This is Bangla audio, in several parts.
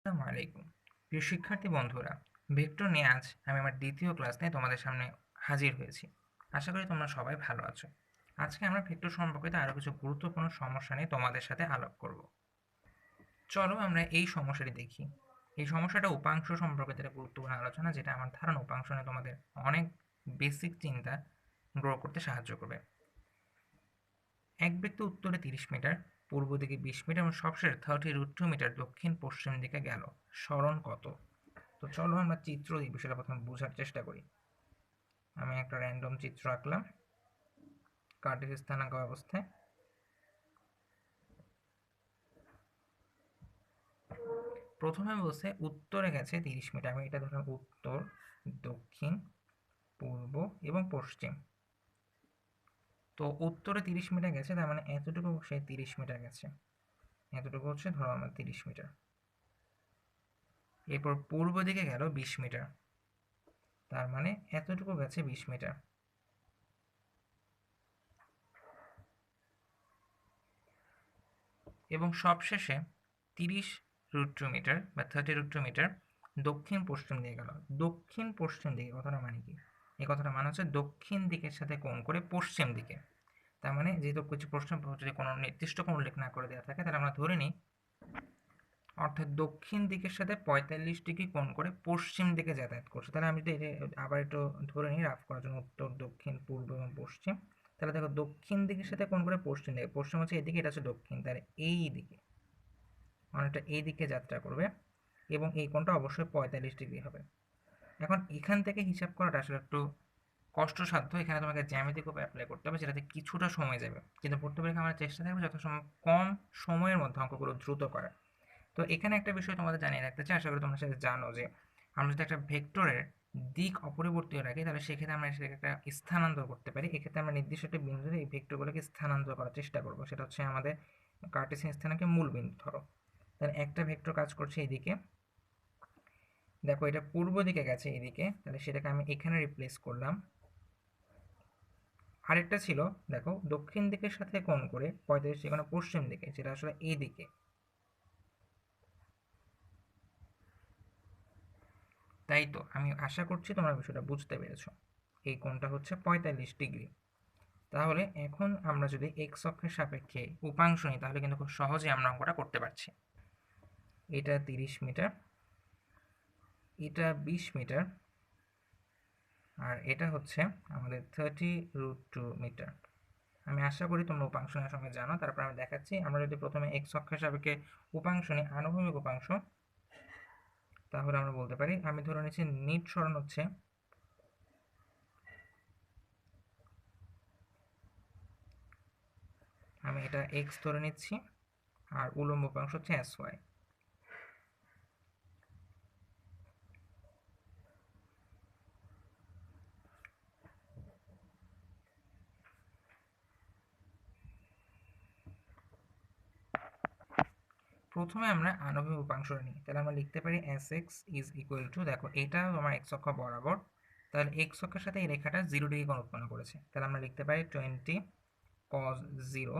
আসসালামু আলাইকুম। প্রিয় শিক্ষার্থী বন্ধুরা, ভেক্টর নিয়ে আজ আমি আমার দ্বিতীয় ক্লাস নিয়ে তোমাদের সামনে হাজির হয়েছি। আশা করি তোমরা সবাই ভালো আছো। আজকে আমরা ভেক্টর সম্পর্কিত আরও কিছু গুরুত্বপূর্ণ সমস্যা নিয়ে তোমাদের সাথে আলাপ করব। চলো আমরা এই সমস্যাটি দেখি। এই সমস্যাটা উপাংশ সম্পর্কিত একটা গুরুত্বপূর্ণ আলোচনা, যেটা আমার ধারণা উপাংশ নিয়ে তোমাদের অনেক বেসিক চিন্তা গ্রো করতে সাহায্য করবে। এক ব্যক্তি উত্তরে 30 মিটার, পূর্ব দিকে 20 মিটার এবং সবশেষে 30√2 মিটার দক্ষিণ পশ্চিম দিকে গেল। সরণ কত? তো চলো আমরা চিত্র এই বিষয়টা প্রথমে বোঝার চেষ্টা করি। আমি একটা র্যান্ডম চিত্র আঁকলাম কার্টেসিয়ান স্থানাঙ্ক অবস্থায়। প্রথমে বলছে উত্তরে গেছে 30 মিটার। আমি এটা ধরলাম উত্তর, দক্ষিণ, পূর্ব এবং পশ্চিম। তো উত্তরে 30 মিটার গেছে, তার মানে এতটুকু সে 30 মিটার গেছে। এতটুকু হচ্ছে ধরো আমার 30 মিটার। এরপর পূর্ব দিকে গেল 20 মিটার, তার মানে এতটুকু গেছে 20 মিটার। এবং সবশেষে 30√2 মিটার বা 30√2 মিটার দক্ষিণ পশ্চিম দিকে গেল। দক্ষিণ পশ্চিম দিকে কথাটা মানে কি? এই কথাটা মানে হচ্ছে দক্ষিণ দিকের সাথে কোণ করে পশ্চিম দিকে। তার মানে যেহেতু কিছু প্রশ্ন যদি কোনো নির্দিষ্ট কোণ উল্লেখ না করে দেওয়া থাকে, তাহলে আমরা ধরে নিই অর্থাৎ দক্ষিণ দিকের সাথে 45 ডিগ্রি কোণ করে পশ্চিম দিকে যাতায়াত করছে। তাহলে আমি যদি আবার একটু ধরে নিই রাফ করার জন্য, উত্তর, দক্ষিণ, পূর্ব এবং পশ্চিম। তাহলে দেখো দক্ষিণ দিকের সাথে কোণ করে পশ্চিম দিকে, পশ্চিম হচ্ছে এদিকে, এটা হচ্ছে দক্ষিণ, তাহলে এই দিকে অনেকটা এই দিকে যাত্রা করবে এবং এই কোণটা অবশ্যই 45 ডিগ্রি হবে। এখন এখান থেকে হিসাব করাটা আসলে একটু কষ্টসাধ্য। এখানে তোমাকে জ্যামিতিক উপায় অ্যাপ্লাই করতে হবে, যেটাতে কিছুটা সময় যাবে, কিন্তু পড়তে পরীক্ষা আমার চেষ্টা থাকবে যথাসম্ভব কম সময়ের মধ্যে অঙ্কগুলো দ্রুত করার। তো এখানে একটা বিষয় তোমাদের জানিয়ে রাখতে চাই, আশা করি তোমরা সেটা জানো, যে আমরা যদি একটা ভেক্টরের দিক অপরিবর্তিত রাখি, তাহলে সেক্ষেত্রে আমরা সেটাকে একটা স্থানান্তর করতে পারি। এক্ষেত্রে আমরা নির্দিষ্ট একটা বিন্দুতে এই ভেক্টরগুলোকে স্থানান্তর করার চেষ্টা করবো। সেটা হচ্ছে আমাদের কার্টেসিয়ান স্থানাঙ্কে মূল বিন্দু ধরো। তাহলে একটা ভেক্টর কাজ করছে এইদিকে, দেখো এটা পূর্ব দিকে গেছে এইদিকে, তাহলে সেটাকে আমি এখানে রিপ্লেস করলাম। আরেকটা ছিল দেখো দক্ষিণ দিকের সাথে কোণ করে 45 ডিগ্রি পশ্চিম দিকে, যেটা আসলে এই দিকে। তাই তো আমি আশা করছি তোমরা বিষয়টা বুঝতে পেরেছো। এই কোণটা হচ্ছে 45 ডিগ্রি। তাহলে এখন আমরা যদি এক্স অক্ষের সাপেক্ষে উপাংশ নিই, তাহলে কিন্তু খুব সহজেই আমরা অঙ্কটা করতে পারছি। এটা 30 মিটার, এটা 20 মিটার, আর এটা হচ্ছে আমাদের 30√2 মিটার। আমি আশা করি তোমরা উপাংশ নেওয়ার সঙ্গে জানো। তারপর আমি দেখাচ্ছি, আমরা যদি প্রথমে এক্স অক্ষের সাপেক্ষে উপাংশ নিই, আনুভূমিক উপাংশ, তাহলে আমরা বলতে পারি, আমি ধরে নিচ্ছি নিট সরণ হচ্ছে, আমি এটা এক্স ধরে নিচ্ছি, আর উলম্ব উপাংশ হচ্ছে এস ওয়াই। প্রথমে আমরা আণবিক উপাংশটা নিই, তাহলে আমরা লিখতে পারি S x is equal to, দেখো এটা আমার এক্স অক্ষ বরাবর, তাহলে এক্স অক্ষের সাথে এই রেখাটা 0 ডিগ্রি কোণ উৎপন্ন করেছে, তাহলে আমরা লিখতে পারি 20 cos 0।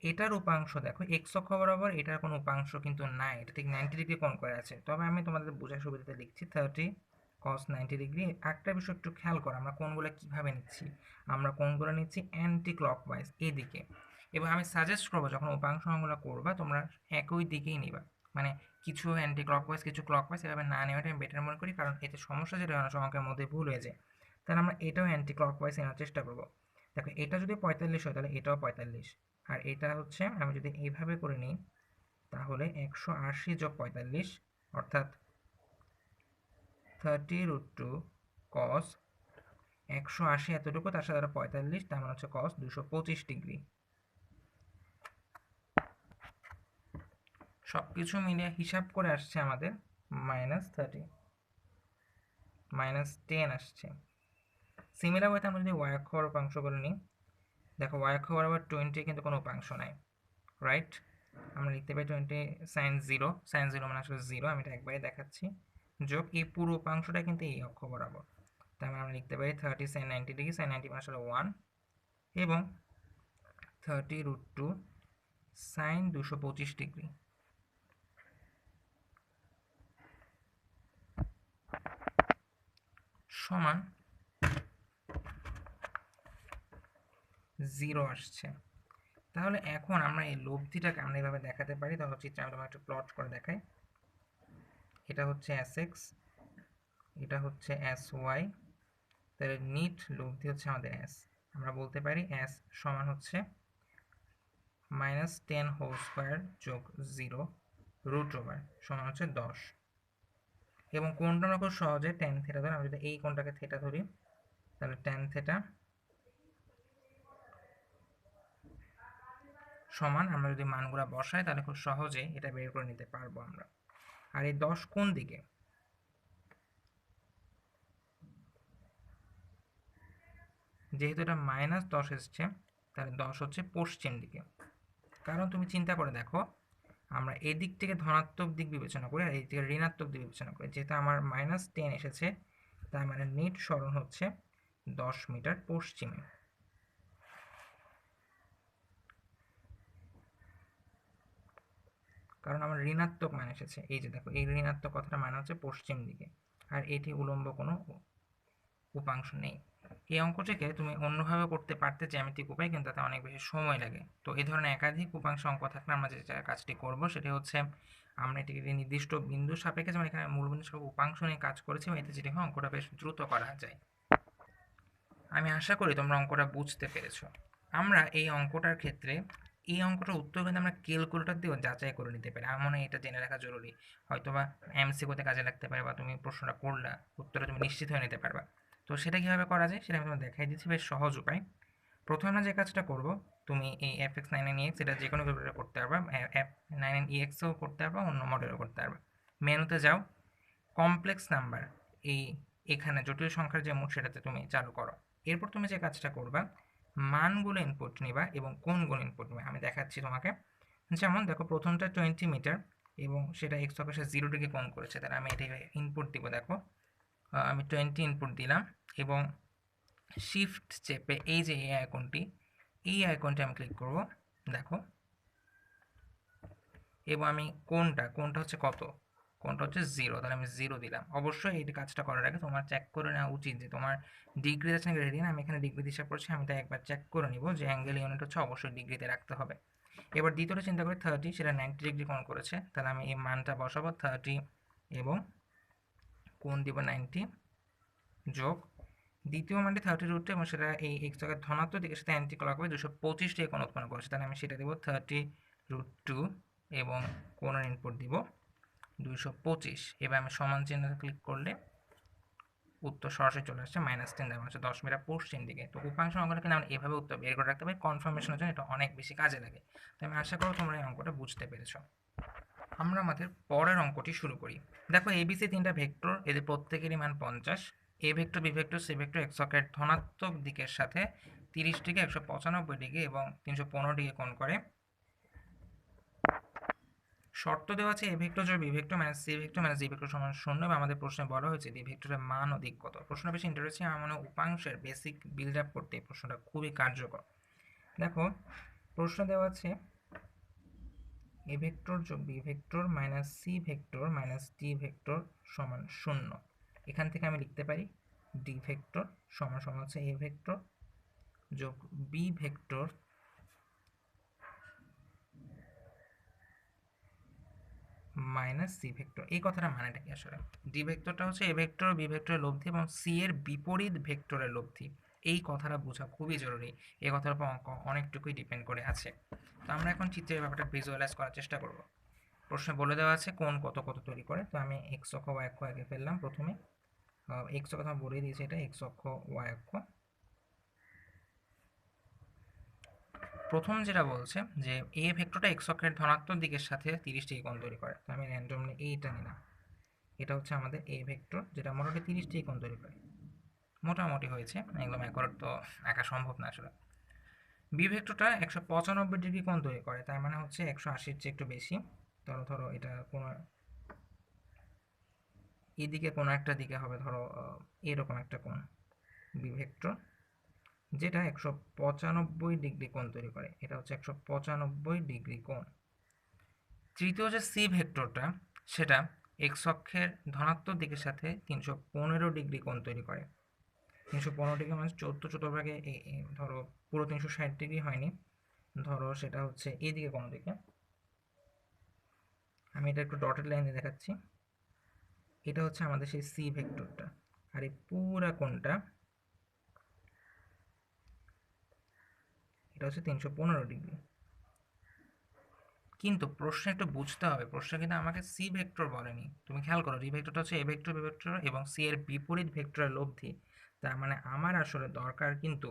এটার উপাংশ দেখো এক্স অক্ষ বরাবর, এটার কোনো উপাংশ কিন্তু নাই, এটা ঠিক 90 ডিগ্রি কোণ করে আছে। তবে আমি তোমাদের বোঝার সুবিধাতে লিখছি 30 cos 90 ডিগ্রি। একটা বিষয় একটু খেয়াল করো, আমরা কোণগুলো কিভাবে নিচ্ছি, আমরা কোণগুলো নিচ্ছি অ্যান্টি ক্লকওয়াইজ এদিকে। এবং আমি সাজেস্ট করবো যখন উপাংশ অঙ্কগুলো করবা তোমরা একই দিকেই নিবা, মানে কিছু অ্যান্টি ক্লকওয়াইজ কিছু ক্লকওয়াইজ, এভাবে না নেওয়াটা আমি বেটার মনে করি, কারণ এতে সমস্যা যেটা অনেক সময় অঙ্কের মধ্যে ভুল হয়ে যায়। তাহলে আমরা এটাও অ্যান্টি ক্লকওয়াইজ নেওয়ার চেষ্টা করবো। দেখো এটা যদি 45 হয়, তাহলে এটাও 45, আর এটা হচ্ছে আমি যদি এইভাবে করে নিই, তাহলে 180 যোগ 45 অর্থাৎ 30√2 cos 180 এতটুকু, তার সাথে 45, তার মানে হচ্ছে cos 225 ডিগ্রি। সবকিছু মিলিয়ে হিসাব করে আসছে আমাদের -30, -10 আসছে। সিমিলার ওয়েতে আমরা যদি y অক্ষ উপাংশ করে নিই, দেখো y অক্ষ বরাবর 20 কিন্তু কোনো উপাংশ নাই, রাইট? আমরা লিখতে পারি 20 sin 0, sin 0 মানে আসলে 0, আমি এটা একবারে দেখাচ্ছি, যোগ এই পুরো উপাংশটা কিন্তু এই অক্ষ বরাবর, তার মানে আমরা লিখতে পারি 30 sin 90 ডিগ্রি, sin 90 মানে আসলে 1, এবং 30√2 sin 225 ডিগ্রি। সমান 0 আসছে। তাহলে এখন আমরা এই লব্ধিটাকে আমরা এইভাবে দেখাতে পারি। তাহলে চিত্রে আমি তোমাকে একটু প্লট করে দেখাই। এটা হচ্ছে sx, এটা হচ্ছে sy, তাহলে নিট লব্ধি হচ্ছে আমাদের s। আমরা বলতে পারি s সমান হচ্ছে -10 হোল স্কয়ার যোগ 0 রুট ওভার সমান হচ্ছে 10। এবং কোণটা আমরা খুব সহজে tan থিটা ধরে, আমরা যদি এই কোণটাকে থিটা ধরি তাহলে tan থিটা সমান, আমরা যদি মানগুলো বসাই তাহলে খুব সহজে এটা বের করে নিতে পারবো আমরা। আর এই 10 কোন দিকে? যেহেতু এটা -10 এসছে তাহলে 10 হচ্ছে পশ্চিম দিকে। কারণ তুমি চিন্তা করে দেখো, আমরা এই দিক থেকে ধনাত্মক দিক বিবেচনা করি আর এই দিকে ঋণাত্মক দিক বিবেচনা করি। যেহেতু আমার -10 এসেছে তার মানে নিট সরণ হচ্ছে 10 মিটার পশ্চিমে। কারণ আমার ঋণাত্মক মান এসেছে। এই যে দেখো, এই ঋণাত্মক কথাটা মানে হচ্ছে পশ্চিম দিকে, আর এটি উলম্ব কোনো উপাংশ নেই। এই অঙ্কটিকে তুমি অন্যভাবে করতে পারতে জ্যামিতিক উপায়, কিন্তু তাতে অনেক বেশি সময় লাগে। তো এই ধরনের একাধিক উপাংশ অঙ্ক থাকলে আমরা যে কাজটি করব সেটি হচ্ছে আমরা এটিকে একটি নির্দিষ্ট বিন্দু সাপেক্ষে, যেমন এখানে মূলবিন্দু সব উপাংশ নিয়ে কাজ করেছি, এতে যেটি হয় অঙ্কটা বেশ দ্রুত করা যায়। আমি আশা করি তোমরা অঙ্কটা বুঝতে পেরেছো। আমরা এই অঙ্কটার ক্ষেত্রে এই অঙ্কটার উত্তর কিন্তু আমরা ক্যালকুলেটর দিয়েও যাচাই করে নিতে পারি। আমার মনে হয় এটা জেনে রাখা জরুরি। হয়তোবা এমসিকিউতে কাজে লাগতে পারে, বা তুমি প্রশ্নটা করলা উত্তরে তুমি নিশ্চিত হয়ে নিতে পারবা। তো সেটা কীভাবে করা যায় সেটা আমি তোমাকে দেখাই দিচ্ছি বেশ সহজ উপায়। প্রথমে আমরা যে কাজটা করব, তুমি এই fx99ex এটা যে কোনো ক্যালকুলেটর করতে পারবা, f99exও করতে পারবা, অন্য মডেলও করতে পারবা। মেনুতে যাও, কমপ্লেক্স নাম্বার, এখানে জটিল সংখ্যার যে মোট সেটাতে তুমি চালু করো। এরপর তুমি যে কাজটা করবা, মানগুলো ইনপুট নিবা এবং কোনগুলো ইনপুট নিবা আমি দেখাচ্ছি তোমাকে। যেমন দেখো, প্রথমটা 20 মিটার এবং সেটা এক্স অক্ষের 0 ডিগ্রি কোণ করেছে, তাহলে আমি এটা ইনপুট দিব। দেখো আমি 20 ইনপুট দিলাম এবং শিফট চেপে এই যে এই আইকনটি আমি ক্লিক করব। দেখো, এবং আমি কোনটা হচ্ছে কত, কোনটা হচ্ছে 0, তাহলে আমি 0 দিলাম। অবশ্যই এই কাজটা করার আগে তোমার চেক করে নেওয়া উচিত যে তোমার ডিগ্রি আছে নাকি রেডিয়ান। আমি এখানে ডিগ্রি হিসাব করছি, আমি তাই একবার চেক করে নিব যে অ্যাঙ্গেল ইউনিট হচ্ছে অবশ্যই ডিগ্রিতে রাখতে হবে। এবার দ্বিতীয়টা চিন্তা করি 30, সেটা 90 ডিগ্রি কোণ করেছে, তাহলে আমি এই মানটা বসাবো 30 এবং কোণ দিব 90 যোগ দ্বিতীয় মানটি 30√2 এবং সেটা এই এক্স অক্ষের ধনাত্মক দিকে সাথে অ্যান্টি ক্লকওয়াইজ 225 ডিগ্রি কোণ উৎপন্ন করেছে, তাহলে আমি সেটা দেবো 30√2 এবং কোণের ইনপুট দিব 225। এবার আমি সমান চিহ্ন ক্লিক করলে উত্তর সরাসরি চলে আসছে -10 দেওয়া হচ্ছে 10 মিটার পশ্চিম দিকে। তো উপাংশ অঙ্কটা কিন্তু আমরা এভাবে উত্তর বের করে রাখতে পারি, কনফার্মেশনের জন্য এটা অনেক বেশি কাজে লাগে। তো আমি আশা করি তোমরা এই অঙ্কটা বুঝতে পেরেছ। আমরা আমাদের পরের অঙ্কটি শুরু করি। দেখো এবিসি তিনটা ভেক্টর, এদের প্রত্যেকেরই মান 50। A vector, B vector, C vector X অক্ষের ধনাত্মক দিকের সাথে 30 ডিগ্রি, 195 ডিগ্রি এবং 315 ডিগ্রি কোণ করে। শর্ত দেওয়া আছে এ ভেক্টর যোগ B vector minus C vector minus D vector সমান 0 এবং আমাদের প্রশ্নে বলা হয়েছে ডি ভেক্টরের মান ও দিক কত। প্রশ্নটা বেশি ইন্টারেস্টিং, আমার মনে হয় উপাংশের বেসিক বিল্ড আপ করতে এই প্রশ্নটা খুবই কার্যকর। দেখো প্রশ্ন দেওয়া আছে এ ভেক্টর যোগ B vector minus C vector minus D vector সমান 0। এখান থেকে আমি লিখতে পারি ডি ভেক্টর সমান সমান হচ্ছে এ ভেক্টর যোগ B vector minus C vector. এই কথাটা মানেটা কি আসলে? ডি ভেক্টরটা হচ্ছে এ ভেক্টর বি ভেক্টরের লব্ধি এবং সি এর বিপরীত ভেক্টরের লব্ধি। এই কথাটা বোঝা খুবই জরুরি, এই কথার উপর অঙ্ক অনেকটুকুই ডিপেন্ড করে আছে। তো আমরা এখন চিত্রের ব্যাপারটা ভিজুয়ালাইজ করার চেষ্টা করব। প্রশ্নে বলে দেওয়া আছে কোণ কত কত তৈরি করে। তো আমি এক্স অক্ষ ওয়াই অক্ষ আগে ফেললাম। প্রথমে এক্স অক্ষ বলে দিয়েছি, এটা এক্স অক্ষ ওয়াই অক্ষ। প্রথম যেটা বলছে যে এ ভেক্টরটা এক্স অক্ষের ধনাত্মক দিকের সাথে 30 ডিগ্রি কোণ তৈরি করে, তো আমি র্যান্ডমলি এইটা নিলাম। এটা হচ্ছে আমাদের এ ভেক্টর, যেটা মোটামুটি 30 ডিগ্রি কোণ তৈরি করে। মোটামুটি হয়েছে, একদম অ্যাকুরেট তো আঁকা সম্ভব না আসলে। বি ভেক্টরটা 195 ডিগ্রি কোণ তৈরি করে, তার মানে হচ্ছে 180-র চেয়ে একটু বেশি। ধরো এটা কোনো এদিকে কোনো একটা দিকে হবে, ধরো এরকম একটা কোণ বি ভেক্টর, যেটা 195 ডিগ্রি কোণ তৈরি করে। এটা হচ্ছে 195 ডিগ্রি কোণ। তৃতীয় যে সি ভেক্টরটা, সেটা এক্স অক্ষের ধনাত্মক দিকের সাথে 315 ডিগ্রি কোণ তৈরি করে। 315 ডিগ্রি মানে 14 ধরো পুরো 360 ডিগ্রি হয়নি, ধরো সেটা হচ্ছে এইদিকে কোনো দিকে। আমি এটা একটু ডটেড লাইনে দেখাচ্ছি। এটা হচ্ছে আমাদের সেই সি ভেক্টরটা, আর এই পুরা কোণটা এটা হচ্ছে 315 ডিগ্রি। কিন্তু প্রশ্ন একটু বুঝতে হবে, প্রশ্ন কিন্তু আমাকে সি ভেক্টর বলেনি। তুমি খেয়াল করো, রি ভেক্টরটা হচ্ছে এ ভেক্টর বি ভেক্টর এবং সি এর বিপরীত ভেক্টরের লব্ধি। তার মানে আমার আসলে দরকার কিন্তু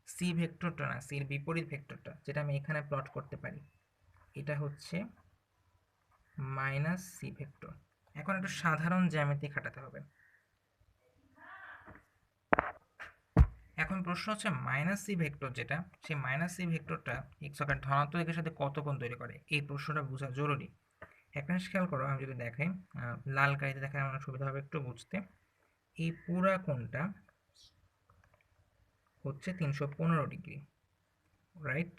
সি ভেক্টরটা না, সি এর বিপরীত ভেক্টরটা, যেটা আমি এখানে প্লট করতে পারি। এটা হচ্ছে মাইনাস সি ভেক্টর। এখন একটু সাধারণ জ্যামিতি খাটাতে হবে। এখন প্রশ্ন হচ্ছে মাইনাস সি ভেক্টর যেটা, সেই মাইনাস সি ভেক্টরটা এক্স অক্ষের ধনাত্মক দিকের সাথে কত কোণ তৈরি করে, এই প্রশ্নটা বোঝা জরুরি। একটা জিনিস খেয়াল করো, আমি যদি দেখাই লাল কালিতে দেখায় আমার সুবিধা হবে একটু বুঝতে। এই পুরা কোণটা হচ্ছে 315 ডিগ্রি, রাইট?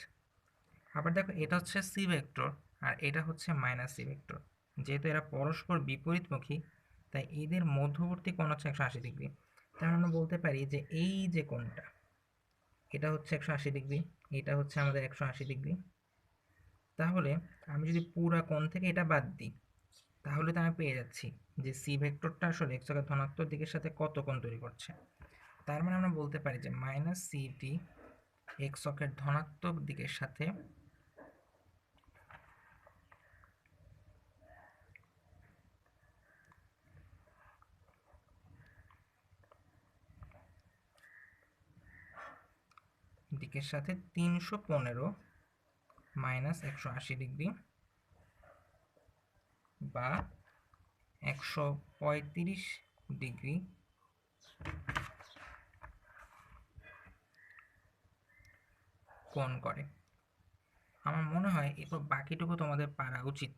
আবার দেখো এটা হচ্ছে সি ভেক্টর আর এটা হচ্ছে মাইনাস সি ভেক্টর। যেহেতু এরা পরস্পর বিপরীতমুখী, তাই এদের মধ্যবর্তী কোণ হচ্ছে 180 ডিগ্রি। তাহলে আমরা বলতে পারি যে এই যে কোণটা, এটা হচ্ছে 180 ডিগ্রি, এটা হচ্ছে আমাদের 180 ডিগ্রি। তাহলে আমি যদি পুরা কোণ থেকে এটা বাদ দিই, তাহলে তো আমি পেয়ে যাচ্ছি যে সি ভেক্টরটা আসলে এক্স অক্ষের ধনাত্মক দিকের সাথে কত কোণ তৈরি করছে। তার মানে আমরা বলতে পারি যে মাইনাস সিটি এক্স অক্ষের ধনাত্মক দিকের সাথে দিকের সাথে 315 মাইনাস 180 ডিগ্রি বা 135 ডিগ্রি কোণ করে। আমার মনে হয় এরপর বাকিটুকু তোমাদের পারা উচিত।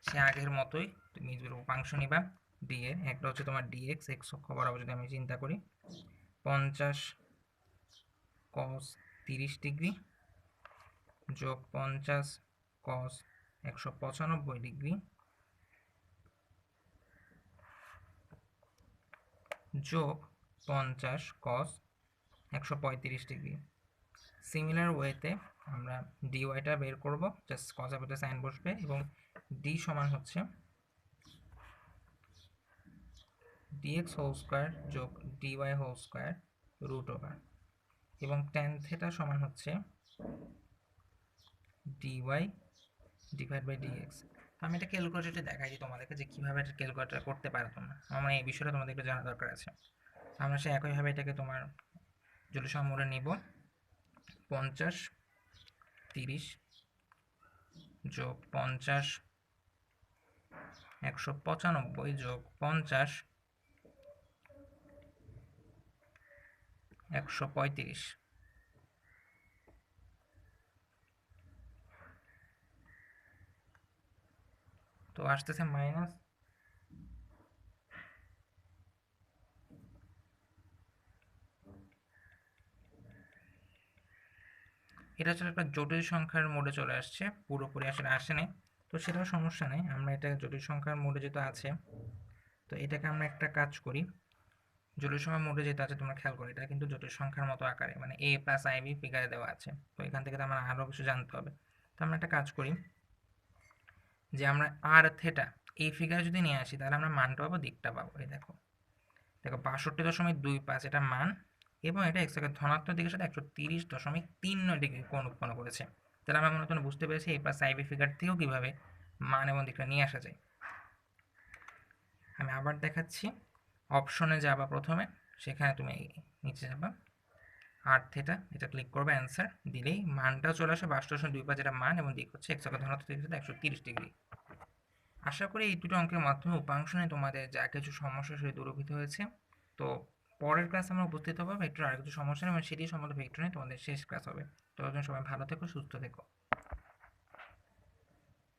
সে আগের মতোই তুমি উপাংশ নিবা ডি এর, একটা হচ্ছে তোমার ডিএক্স, এক্স অক্ষ বরাবর যদি আমি চিন্তা করি 50 cos 30 ডিগ্রি যোগ 50 cos 195 ডিগ্রি যোগ 50 cos 135 ডিগ্রি। সিমিলার ওয়েতে আমরা ডিওয়াইটা বের করব, জাস্ট কস এর সাইন বসবে এবং ডি সমান হচ্ছে ডিএক্স হোল স্কোয়ার যোগ d y whole square root over, এবং ট্যান থেটা সমান হচ্ছে ডিওয়াই ডিভাইড বাই ডিএক্স। আমি এটা ক্যালকুলেটরে দেখাই দিই তোমাদেরকে যে কীভাবে এটা ক্যালকুলেটর করতে পারো তোমরা। আমার এই বিষয়টা তোমাদের একটু জানা দরকার আছে। আমরা সে একইভাবে এটাকে তোমার জটিল মোড়ে নিব 50 30 যোগ 50 195 যোগ 50 135। তো আসতেছে মাইনাস এটা আসলে একটা জটিল সংখ্যার মোডে চলে আসছে, পুরোপুরি আসলে আসে নাই, তো সেটাও সমস্যা নেই। আমরা এটা জটিল সংখ্যার মোডে যেহেতু আছে, তো এটাকে আমরা একটা কাজ করি, জটিল সংখ্যার মোডে যেটা আছে তোমরা খেয়াল করো, এটা কিন্তু জটিল সংখ্যার মতো আকারে, মানে a প্লাস ib ফিগারে দেওয়া আছে। তো এখান থেকে তো আমার আরও কিছু জানতে হবে। তো আমরা একটা কাজ করি যে আমরা আর থেটা এই ফিগারে যদি নিয়ে আসি, তাহলে আমরা মানটা পাবো, দিকটা পাবো। এই দেখো দেখো 62.25 এটা মান, এবং এটা এক্স এর ধনাত্মক দিকের সাথে 130.39 ডিগ্রি কোণ উৎপন্ন করেছে। তাহলে আমরা মনে বুঝতে পেরেছি এই প্লাস আইবি ফিগার থেকেও কীভাবে মান এবং দিকটা নিয়ে আসা যায়। আমি আবার দেখাচ্ছি, অপশনে যাবা প্রথমে, সেখানে তুমি নিচে যাবা আর থেটা, এটা ক্লিক করবে, অ্যান্সার দিলেই মানটাও চলে আসে 62.25, যেটা মান, এবং দিক হচ্ছে এক্স অক্ষের ধনাত্মক দিকের সাথে 130 ডিগ্রি। আশা করি এই দুটো অঙ্কের মাধ্যমে উপাংশ নিয়ে তোমাদের যা কিছু সমস্যা সেটা দূরীভূত হয়েছে। তো পরের ক্লাসে আমরা উপস্থিত হবো ভেক্টর আর কিছু সমস্যা নেই, এবং সেটি সম্বন্ধে ভেক্টর নিয়ে তোমাদের শেষ ক্লাস হবে। ততদিন সবাই ভালো থেকো, সুস্থ থেকো।